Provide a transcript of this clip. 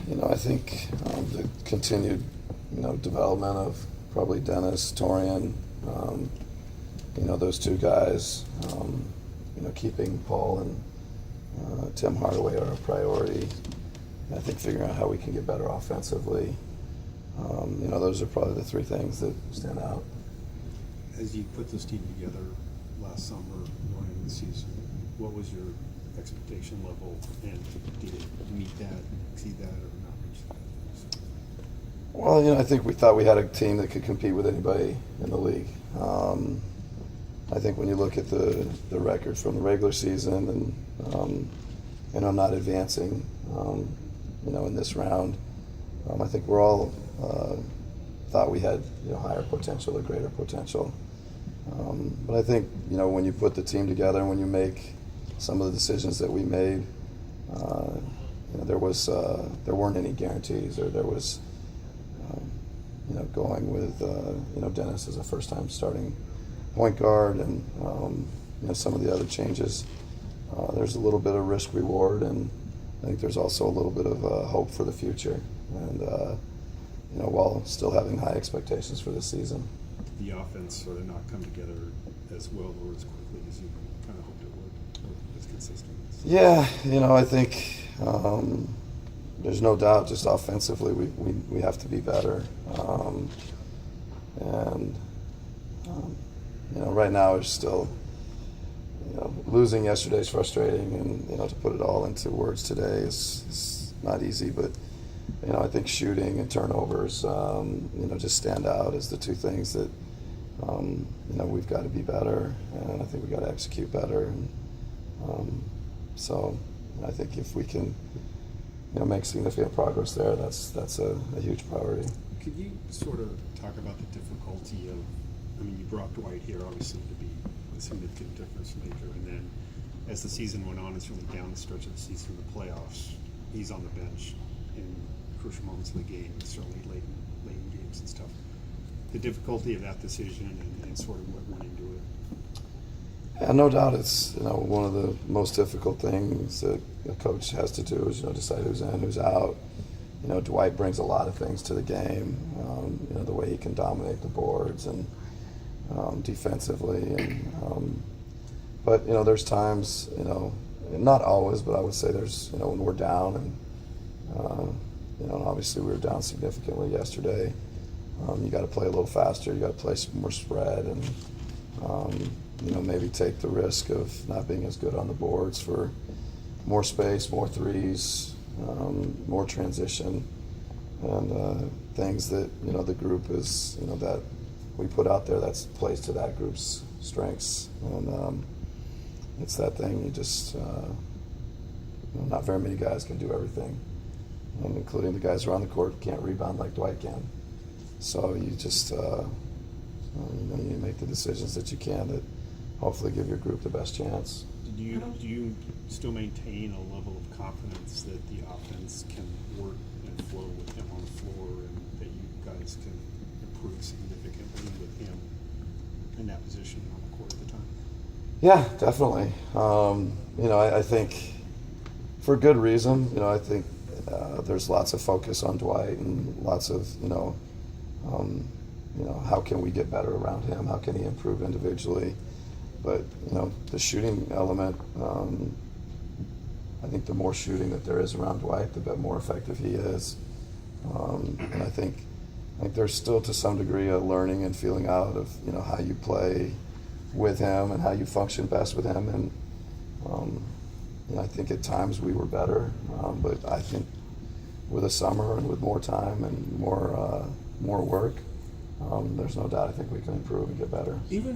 I think the continued, development of probably Dennis, Torian, those two guys, keeping Paul and Tim Hardaway are a priority. I think figuring out how we can get better offensively. Those are probably the three things that stand out. As you put this team together last summer, going into the season, what was your expectation level, and did it meet that, exceed that, or not reach that? Well, I think we thought we had a team that could compete with anybody in the league. I think when you look at the record from the regular season and not advancing, in this round, I think we're all thought we had higher potential or greater potential. But I think when you put the team together and when you make some of the decisions that we made, there weren't any guarantees, or there was going with Dennis as a first-time starting point guard, and some of the other changes. There's a little bit of risk reward, and I think there's also a little bit of hope for the future, and while still having high expectations for this season. The offense sort of not come together as well or as quickly as you kind of hoped it would, or as consistent. Yeah, I think there's no doubt. Just offensively, we have to be better, right now it's still. Losing yesterday is frustrating, and to put it all into words today is not easy. But I think shooting and turnovers, just stand out as the two things that we've got to be better, and I think we've got to execute better. And so I think if we can, make significant progress there, that's a huge priority. Could you sort of talk about the difficulty of? I mean, you brought Dwight here obviously to be a significant difference maker, and then as the season went on, it's really down the stretch of the season, the playoffs, he's on the bench in crucial moments of the game, and certainly late in games and stuff. The difficulty of that decision and sort of what went into it. Yeah, no doubt it's one of the most difficult things that a coach has to do is decide who's in, who's out. Dwight brings a lot of things to the game. The way he can dominate the boards and defensively, and but there's times, not always, but I would say there's when we're down, and obviously we were down significantly yesterday. You got to play a little faster. You got to play some more spread, and maybe take the risk of not being as good on the boards for more space, more threes, more transition, and things that the group is that we put out there that plays to that group's strengths, and it's that thing. You just not very many guys can do everything, and including the guys around the court can't rebound like Dwight can. So you just you make the decisions that you can that hopefully give your group the best chance. Do you still maintain a level of confidence that the offense can work and flow with him on the floor, and that you guys can improve significantly with him in that position on the court at the time? Yeah, definitely. I think for good reason. I think there's lots of focus on Dwight and lots of how can we get better around him? How can he improve individually? But the shooting element, I think the more shooting that there is around Dwight, the more effective he is. And I think there's still to some degree a learning and feeling out of how you play with him and how you function best with him. And I think at times we were better, but I think with a summer and with more time and more work, there's no doubt I think we can improve and get better. Even